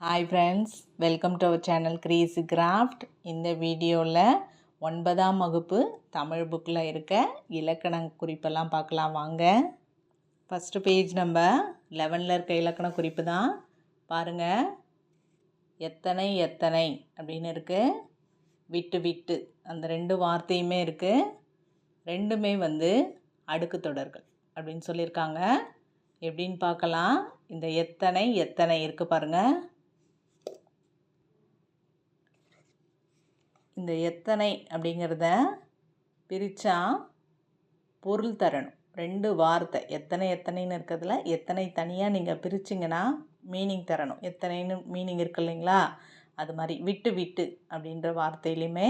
Hi friends, welcome to our channel Crazy Craft. இந்த வீடியோவில் 9ஆம் வகுப்பு தமிழ் புக்கில் இருக்க இலக்கண குறிப்பெல்லாம் பார்க்கலாம் வாங்க. ஃபஸ்ட்டு பேஜ் நம்பர் 11ல் இருக்க இலக்கண குறிப்பு தான் பாருங்கள். எத்தனை எத்தனை அப்படின்னு இருக்குது, விட்டு விட்டு அந்த ரெண்டு வார்த்தையுமே இருக்குது. ரெண்டுமே அடுக்கு தொடர்கள் அப்படின்னு சொல்லியிருக்காங்க. எப்படின்னு பார்க்கலாம். இந்த எத்தனை எத்தனை இருக்குது பாருங்கள். இந்த எத்தனை அப்படிங்கிறத பிரித்தா பொருள் தரணும். ரெண்டு வார்த்தை எத்தனை எத்தனைன்னு இருக்கிறதுல எத்தனை தனியாக நீங்கள் பிரிச்சிங்கன்னா மீனிங் தரணும். எத்தனைன்னு மீனிங் இருக்கு இல்லைங்களா, அது மாதிரி விட்டு விட்டு அப்படின்ற வார்த்தையிலையுமே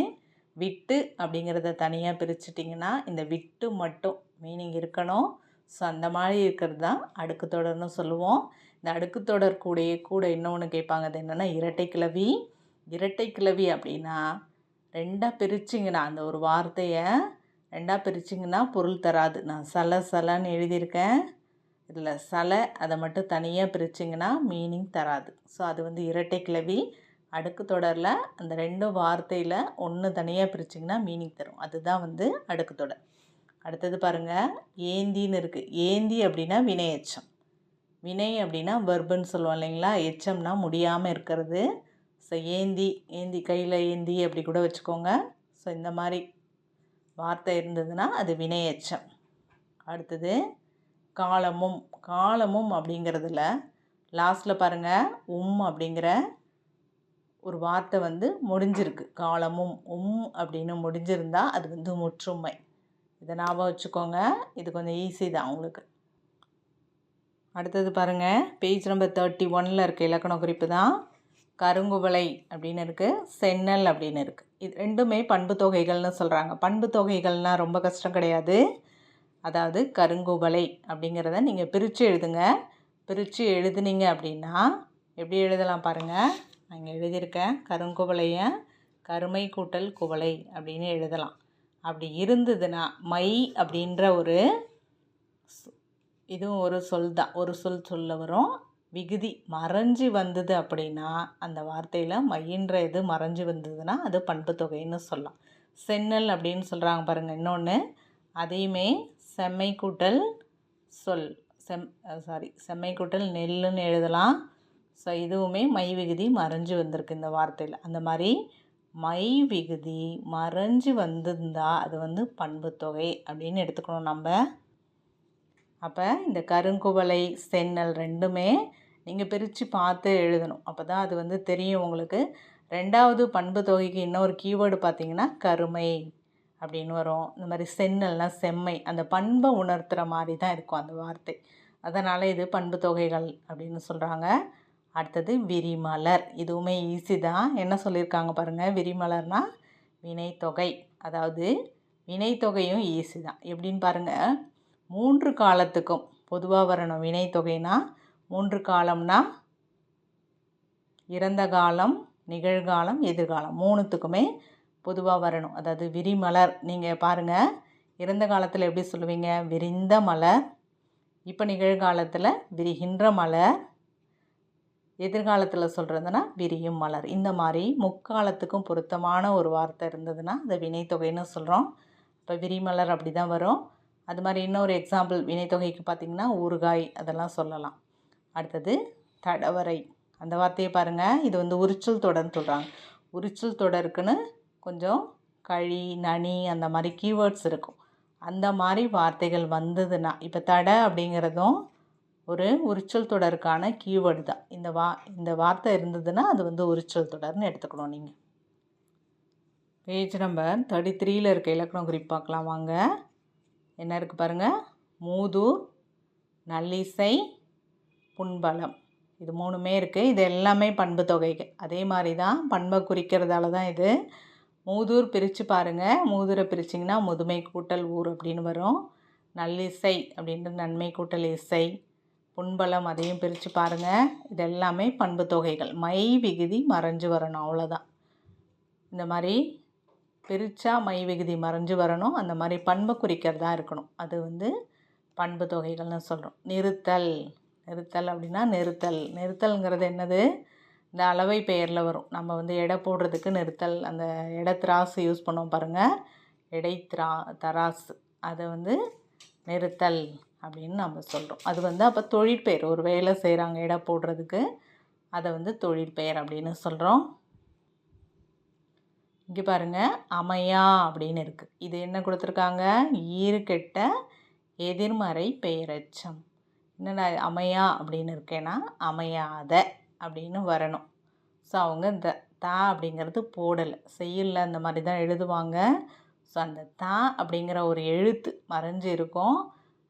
விட்டு அப்படிங்கிறத தனியாக பிரிச்சிட்டிங்கன்னா இந்த விட்டு மட்டும் மீனிங் இருக்கணும். ஸோ அந்த மாதிரி இருக்கிறது தான் அடுக்கு தொடர்னு சொல்லுவோம். இந்த அடுக்கு தொடர் கூட இன்னொன்று கேட்பாங்க. அது என்னென்னா இரட்டை கிளவி. இரட்டை கிளவி அப்படின்னா ரெண்டாக பிரிச்சிங்கன்னா அந்த ஒரு வார்த்தையை ரெண்டாக பிரிச்சிங்கன்னா பொருள் தராது. நான் சலன்னு எழுதியிருக்கேன். இதில் அதை மட்டும் தனியாக பிரிச்சிங்கன்னா மீனிங் தராது. ஸோ அது இரட்டை கிளவி. அடுக்கு தொடரில் அந்த ரெண்டு வார்த்தையில் ஒன்று தனியாக பிரிச்சிங்கன்னா மீனிங் தரும். அதுதான் அடுக்கு தொடர். அடுத்தது பாருங்கள், ஏந்தின்னு இருக்குது. ஏந்தி அப்படின்னா வினை எச்சம். வினை அப்படின்னா வெர்புன்னு சொல்லுவோம் இல்லைங்களா. எச்சம்னா முடியாமல் இருக்கிறது. ஸோ ஏந்தி கையில் ஏந்தி அப்படி கூட வச்சுக்கோங்க. ஸோ இந்த மாதிரி வார்த்தை இருந்ததுன்னா அது வினை எச்சம். அடுத்தது காலமும் அப்படிங்கிறதுல லாஸ்ட்டில் பாருங்கள் அப்படிங்கிற ஒரு வார்த்தை முடிஞ்சிருக்கு. காலமும் அப்படின்னு முடிஞ்சிருந்தா அது முற்றுமை. இதை ஞாபகம் வச்சுக்கோங்க. இது கொஞ்சம் ஈஸி தான் உங்களுக்கு. அடுத்தது பாருங்கள், பேஜ் நம்பர் 31ல் இருக்க இலக்கண குறிப்பு தான். கருங்குவளை அப்படின்னு இருக்குது, சென்னல் அப்படின்னு இருக்குது. இது ரெண்டுமே பண்பு தொகைகள்னு சொல்கிறாங்க. பண்பு தொகைகள்னால் ரொம்ப கஷ்டம் கிடையாது. அதாவது கருங்குவளை அப்படிங்கிறத நீங்கள் பிரித்து எழுதுங்க. பிரித்து எழுதுனீங்க அப்படின்னா எப்படி எழுதலாம் பாருங்கள். நான் இங்கே எழுதியிருக்கேன். கருங்குவளையை கருமை கூட்டல் குவளை அப்படின்னு எழுதலாம். அப்படி இருந்ததுன்னா மை அப்படின்ற இதுவும் ஒரு சொல் தான். ஒரு சொல்ல வரும். விகுதி மறைஞ்சி வந்தது அப்படின்னா அந்த வார்த்தையில் மையின்ற இது மறைஞ்சி வந்ததுன்னா அது பண்பு தொகைன்னு சொல்லலாம். சென்னல் அப்படின்னு சொல்கிறாங்க பாருங்கள். இன்னொன்று அதையுமே செம்மை கூட்டல் செம்மை கூட்டல் நெல்லுன்னு எழுதலாம். ஸோ இதுவுமே மை விகுதி மறைஞ்சி வந்திருக்கு இந்த வார்த்தையில். அந்த மாதிரி மை விகுதி மறைஞ்சி வந்திருந்தா அது பண்பு தொகை அப்படின்னு எடுத்துக்கணும் நம்ம. அப்போ இந்த கருங்குவளை சென்னல் ரெண்டுமே நீங்கள் பிரித்து பார்த்து எழுதணும். அப்போ தான் அது தெரியும் உங்களுக்கு. ரெண்டாவது பண்பு தொகைக்கு இன்னொரு கீவேர்டு பார்த்திங்கன்னா கருமை அப்படின்னு வரும். இந்த மாதிரி சென்னல்னால் செம்மை. அந்த பண்பை உணர்த்துகிற மாதிரி தான் இருக்கும் அந்த வார்த்தை. அதனால் இது பண்பு தொகைகள் அப்படின்னு சொல்கிறாங்க. அடுத்தது விரிமலர். இதுவுமே ஈஸி தான். என்ன சொல்லியிருக்காங்க பாருங்கள். விரிமலர்னால் வினைத்தொகை. அதாவது வினைத்தொகையும் ஈஸி தான். எப்படின்னு பாருங்கள். 3 காலத்துக்கும் பொதுவாக வரணும். வினைத்தொகைனா 3 காலம்னா இறந்த காலம், நிகழ்காலம், எதிர்காலம் 3த்துக்குமே பொதுவாக வரணும். அதாவது விரிமலர் நீங்கள் பாருங்கள். இறந்த காலத்தில் எப்படி சொல்லுவீங்க? விரிந்த மலர். இப்போ நிகழ்காலத்தில் விரிகின்ற மலர். எதிர்காலத்தில் சொல்கிறதுனா விரியும் மலர். இந்த மாதிரி முக்காலத்துக்கும் பொருத்தமான ஒரு வார்த்தை இருந்ததுன்னா அதை வினைத்தொகைன்னு சொல்கிறோம். இப்போ விரிமலர் அப்படி தான் வரும். அது மாதிரி இன்னொரு எக்ஸாம்பிள் வினைத்தொகைக்கு பார்த்திங்கன்னா ஊறுகாய் அதெல்லாம் சொல்லலாம். அடுத்தது தடவரை. அந்த வார்த்தையை பாருங்கள். இது உரிச்சல் தொடர்னு சொல்கிறாங்க. உரிச்சல் தொடருக்குன்னு கொஞ்சம் கழி, நனி அந்த மாதிரி கீவேர்ட்ஸ் இருக்கும். அந்த மாதிரி வார்த்தைகள் வந்ததுன்னா இப்போ தடை அப்படிங்கிறதும் ஒரு உரிச்சல் தொடருக்கான கீவேர்டு தான். இந்த வார்த்தை இருந்ததுன்னா அது உரிச்சல் தொடர்னு எடுத்துக்கணும் நீங்கள். பேஜ் நம்பர் 33ல் இருக்க இலக்கணம் குறிப்பு பார்க்கலாம் வாங்க. என்ன இருக்குது பாருங்கள். மூதூர், நல்லிசை, புண்பலம். இது 3மே இருக்குது. இது எல்லாமே பண்பு தொகைகள். அதே மாதிரி தான் பண்பை குறிக்கிறதால தான் இது. மூதூர் பிரித்து பாருங்கள். மூதூரை பிரிச்சிங்கன்னா முதுமை கூட்டல் ஊர் அப்படின்னு வரும். நல்லிசை அப்படின்ற நன்மை கூட்டல் இசை. புண்பலம் அதையும் பிரித்து பாருங்கள். இது எல்லாமே பண்பு தொகைகள். மை விகுதி மறைஞ்சு வரணும், அவ்வளோதான். இந்த மாதிரி பிரித்தா மை விகுதி மறைஞ்சு வரணும். அந்த மாதிரி பண்பை குறிக்கிறதா இருக்கணும். அது பண்பு தொகைகள்னு சொல்கிறோம். நிறுத்தல் அப்படின்னா நிறுத்தல்ங்கிறது என்னது? இந்த அளவை பெயரில் வரும். நம்ம வந்து எடை போடுறதுக்கு நிறுத்தல், அந்த எடை திராசு யூஸ் பண்ணுவோம் பாருங்கள், எடை தராசு, அதை வந்து நிறுத்தல் அப்படின்னு நம்ம சொல்கிறோம். அது வந்து அப்போ தொழிற்பெயர். ஒரு வேலை செய்கிறாங்க எடை போடுறதுக்கு, அதை வந்து தொழிற்பெயர் அப்படின்னு சொல்கிறோம். இங்கே பாருங்கள், அமையா அப்படின்னு இருக்குது. இது என்ன கொடுத்துருக்காங்க? ஈறுகெட்ட எதிர்மறை பெயரெச்சம். என்னடா அமையா அப்படின்னு இருக்கேன்னா அமையாத அப்படின்னு வரணும். ஸோ அவங்க இந்த தா அப்படிங்கிறது போடலை, செய்யல, அந்த மாதிரி தான் எழுதுவாங்க. ஸோ அந்த தா அப்படிங்கிற ஒரு எழுத்து மறைஞ்சு இருக்கும்,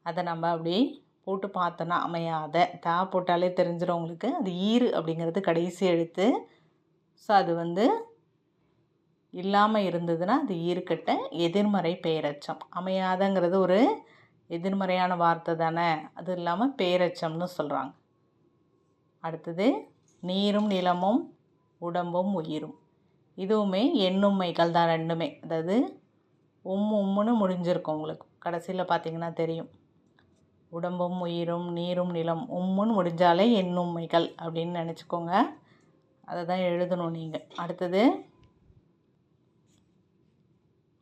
அதை நம்ம அப்படி போட்டு பார்த்தோன்னா அமையாத, தா போட்டாலே தெரிஞ்சிடும் உங்களுக்கு. அது ஈறு அப்படிங்கிறது கடைசி எழுத்து. ஸோ அது வந்து இல்லாமல் இருந்ததுன்னா அது ஈறுகெட்ட எதிர்மறை பெயரெச்சம். அமையாதங்கிறது ஒரு எதிர்மறையான வார்த்தை தானே, அது இல்லாமல் பெயரெச்சம்னு சொல்கிறாங்க. அடுத்தது நீரும் நிலமும் உடம்பும் உயிரும். இதுவுமே எண்ணும்மைகள் தான் ரெண்டுமே. அதாவது உம்முன்னு முடிஞ்சிருக்கும் உங்களுக்கு, கடைசியில் பார்த்தீங்கன்னா தெரியும். உடம்பும் உயிரும் நீரும் நிலம் உம்முன்னு முடிஞ்சாலே எண்ணும்மைகள் அப்படின்னு நினச்சிக்கோங்க. அதை தான் எழுதணும் நீங்கள். அடுத்தது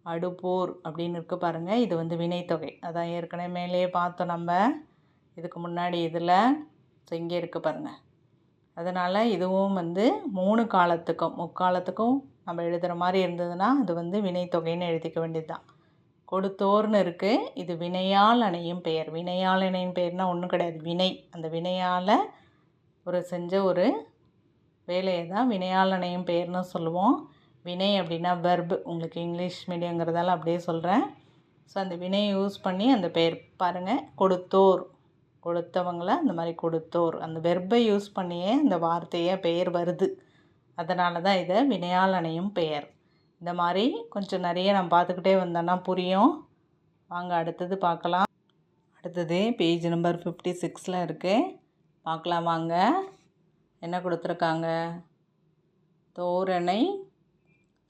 அடுப்போர் அப்படின்னு இருக்குது பாருங்கள். இது வந்து வினைத்தொகை. அதான் ஏற்கனவே மேலேயே பார்த்தோம் நம்ம இதுக்கு முன்னாடி இதில். ஸோ இங்கே இருக்குது பாருங்கள். அதனால் இதுவும் வந்து 3 காலத்துக்கும் முக்காலத்துக்கும் நம்ம எழுதுகிற மாதிரி இருந்ததுன்னா அது வந்து வினைத்தொகைன்னு எழுதிக்க வேண்டியது தான். கொடுத்தோர்னு இருக்குது. இது வினையால் அணையும் பெயர். வினையால் அணையும் பெயர்னால் ஒன்றும் கிடையாது, வினை. அந்த வினையால் செஞ்ச ஒரு வேலையை தான் வினையால் அணையும் பெயர்னு சொல்லுவோம். வினை அப்படின்னா வெர்பு. உங்களுக்கு இங்கிலீஷ் மீடியங்கிறதால அப்படியே சொல்கிறேன். ஸோ அந்த வினையை யூஸ் பண்ணி அந்த பெயர் பாருங்கள். கொடுத்தோர், கொடுத்தவங்கள அந்த மாதிரி கொடுத்தோர், அந்த வெர்பை யூஸ் பண்ணியே அந்த வார்த்தையை பெயர் வருது. அதனால தான் இதை வினையால் அணையும் பெயர். இந்த மாதிரி கொஞ்சம் நிறைய நம்ம பார்த்துக்கிட்டே வந்தோன்னா புரியும். வாங்க அடுத்தது பார்க்கலாம். அடுத்தது பேஜ் நம்பர் 56 இருக்குது. பார்க்கலாம் வாங்க. என்ன கொடுத்துருக்காங்க?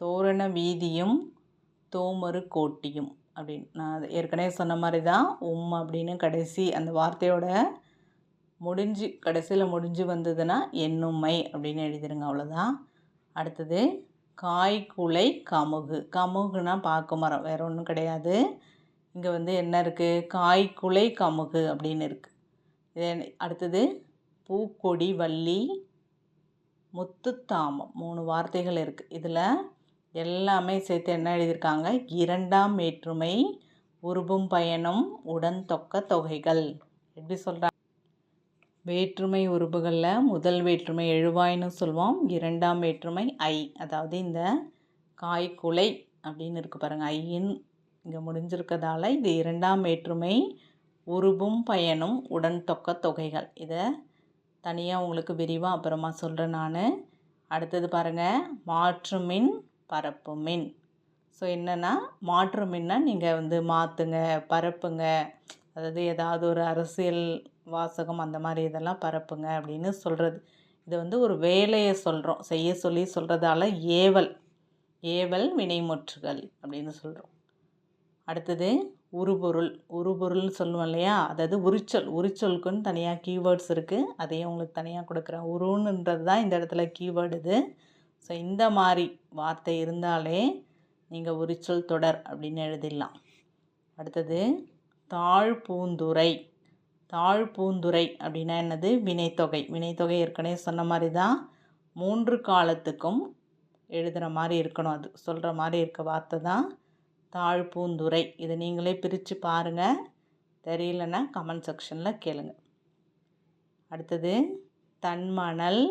தோரண வீதியும் தோமரு கோட்டியும் அப்படின்னு. நான் அது ஏற்கனவே சொன்ன மாதிரி தான் அப்படின்னு கடைசி அந்த வார்த்தையோட கடைசியில் முடிஞ்சு வந்ததுன்னா எண்ணும்மை அப்படின்னு எழுதிடுங்க, அவ்வளோதான். அடுத்தது காய்குலை கமுகு. கமுகுனா பாக்கு மரம், வேறு ஒன்றும் கிடையாது. இங்கே வந்து என்ன இருக்குது? காய்குலை கமுகு அப்படின்னு இருக்குது. அடுத்தது பூக்கொடி வள்ளி முத்துத்தாமம். 3 வார்த்தைகள் இருக்குது. இதில் எல்லாமே சேர்த்து என்ன எழுதியிருக்காங்க? 2ஆம் வேற்றுமை உருபும் பயனும் உடன் தொக்க தொகைகள். எப்படி சொல்கிறாங்க? வேற்றுமை உருபுகளில் முதல் வேற்றுமை எழுவாய்னு சொல்லுவோம். 2ஆம் வேற்றுமை ஐ. அதாவது இந்த காய்குலை அப்படின்னு இருக்குது பாருங்கள், ஐயின் இங்கே முடிஞ்சிருக்கிறதால இது 2ஆம் வேற்றுமை உருபும் பயனும் உடன் தொக்க தொகைகள். இதை தனியாக உங்களுக்கு விரிவாக அப்புறமா சொல்கிறேன் நான். அடுத்தது பாருங்கள், மாற்றுமின் பரப்புமின். ஸோ என்னென்னா மாற்றுமின்னா நீங்கள் வந்து மாற்றுங்க, பரப்புங்க, அதாவது ஏதாவது ஒரு அரசியல் வாசகம் அந்த மாதிரி இதெல்லாம் பரப்புங்க அப்படின்னு சொல்கிறது. இது வந்து ஒரு வேலையை சொல்கிறோம், செய்ய சொல்லி சொல்கிறதால ஏவல் வினைமுற்றுகள் அப்படின்னு சொல்கிறோம். அடுத்தது உருபொருள்னு சொல்லுவோம் இல்லையா, அதாவது உரிச்சொலுக்குன்னு தனியாக கீவேர்ட்ஸ் இருக்குது. அதையும் உங்களுக்கு தனியாக கொடுக்குறேன். உருன்றது தான் இந்த இடத்துல கீவேர்டு இது. ஸோ இந்த மாதிரி வார்த்தை இருந்தாலே நீங்கள் உரிச்சொல் தொடர் அப்படின்னு எழுதிடலாம். அடுத்தது தாழ்பூந்துரை. தாழ்பூந்துரை அப்படின்னா என்னது? வினைத்தொகை. வினைத்தொகை ஏற்கனவே சொன்ன மாதிரி தான் 3 காலத்துக்கும் எழுதுகிற மாதிரி இருக்கணும், அது சொல்கிற மாதிரி இருக்க வார்த்தை தான் தாழ்பூந்துரை. இதை நீங்களே பிரித்து பாருங்கள், தெரியலன்னா கமெண்ட் செக்ஷனில் கேளுங்க. அடுத்தது தன்மணல்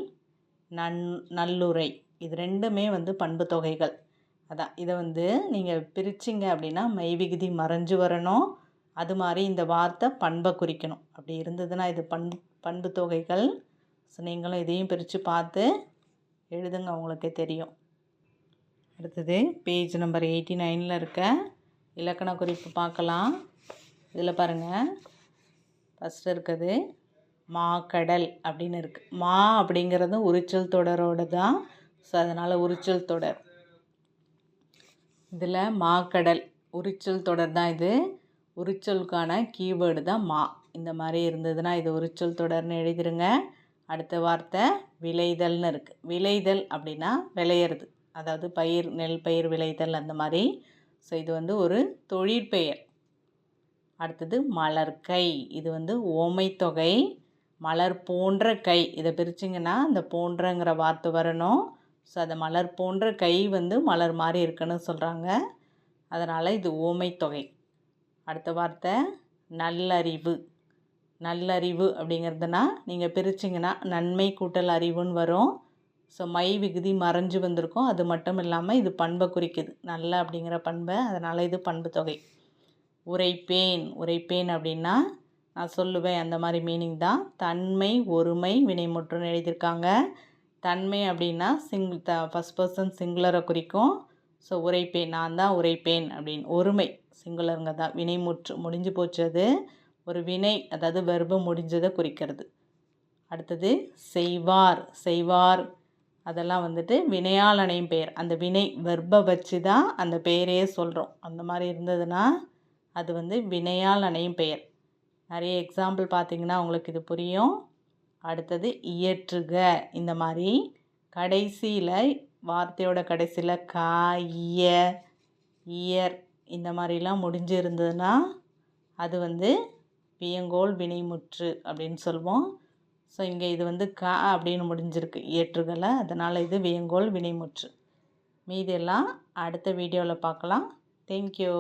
நல்லுரை. இது ரெண்டுமே வந்து பண்பு தொகைகள். அதான் இதை வந்து நீங்கள் பிரிச்சிங்க அப்படின்னா மெய்விகுதி மறைஞ்சு வரணும். அது மாதிரி இந்த வார்த்தை பண்பை குறிக்கணும். அப்படி இருந்ததுன்னா இது பண்பு தொகைகள். ஸோ நீங்களும் இதையும் பிரித்து பார்த்து எழுதுங்க, உங்களுக்கே தெரியும். அடுத்தது பேஜ் நம்பர் 89 இருக்க இலக்கண குறிப்பு பார்க்கலாம். இதில் பாருங்கள், ஃபஸ்ட்டு இருக்குது மாக்கடல் அப்படின்னு இருக்குது. மா அப்படிங்கிறதும் உரிச்சல் தொடரோடு தான். ஸோ அதனால் உரிச்சல் தொடர். இதில் மாக்கடல் உரிச்சல் தொடர் தான். இது உரிச்சலுக்கான கீவேர்டு தான் மா. இந்த மாதிரி இருந்ததுன்னா இது உரிச்சல் தொடர்னு எழுதிருங்க. அடுத்த வார்த்தை விளைதல்னு இருக்குது. விளைதல் அப்படின்னா விளையிறது, அதாவது பயிர், நெல் பயிர் விளைதல் அந்த மாதிரி. ஸோ இது வந்து ஒரு தொழிற்பெயர். அடுத்தது மலர்கை. இது வந்து ஓமைத்தொகை. மலர் போன்ற கை, இதை பிரிச்சிங்கன்னா அந்த போன்றங்கிற வார்த்தை வரணும். ஸோ அந்த மலர் போன்ற கை வந்து மலர் மாதிரி இருக்குன்னு சொல்கிறாங்க. அதனால் இது ஓமைத்தொகை. அடுத்த வார்த்தை நல்லறிவு. நல்லறிவு அப்படிங்கிறதுனா நீங்கள் பிரிச்சிங்கன்னா நன்மை கூட்டல் அறிவுன்னு வரும். ஸோ மை விகுதி மறைஞ்சு வந்திருக்கும். அது மட்டும் இல்லாமல் இது பண்பை குறிக்குது, நல்ல அப்படிங்கிற பண்பை. அதனால் இது பண்பு தொகை. உரைப்பேன். உரைப்பேன் அப்படின்னா நான் சொல்லுவேன் அந்த மாதிரி மீனிங் தான். தன்மை ஒருமை வினைமுற்றுன்னு எழுதியிருக்காங்க. தன்மை அப்படின்னா ஃபஸ்ட் பர்சன் சிங்குலரை குறிக்கும். ஸோ உரைப்பேன், நான் தான் உரைப்பேன் அப்படின்னு. ஒருமை சிங்குலருங்க தான். வினைமுற்று முடிஞ்சு போச்சு, அது ஒரு வினை, அதாவது வெர்பு முடிஞ்சதை குறிக்கிறது. அடுத்தது செய்வார். செய்வார் அதெல்லாம் வந்துட்டு வினையால் அணையும் பெயர். அந்த வினை வெர்பை வச்சு தான் அந்த பெயரையே சொல்கிறோம். அந்த மாதிரி இருந்ததுன்னா அது வந்து வினையால் அணையும் பெயர். நிறைய எக்ஸாம்பிள் பார்த்திங்கன்னா உங்களுக்கு இது புரியும். அடுத்தது இயற்றுக. இந்த மாதிரி கடைசியில் வார்த்தையோட கடைசியில் கா, இய, இயர் இந்த மாதிரிலாம் முடிஞ்சு இருந்ததுன்னா அது வந்து வியங்கோல் வினைமுற்று அப்படின்னு சொல்லுவோம். ஸோ இங்கே இது வந்து க அப்படின்னு முடிஞ்சிருக்கு இயற்றுகளை, அதனால் இது வியங்கோல் வினைமுற்று. மீதெல்லாம் அடுத்த வீடியோவில் பார்க்கலாம். தேங்க்யூ.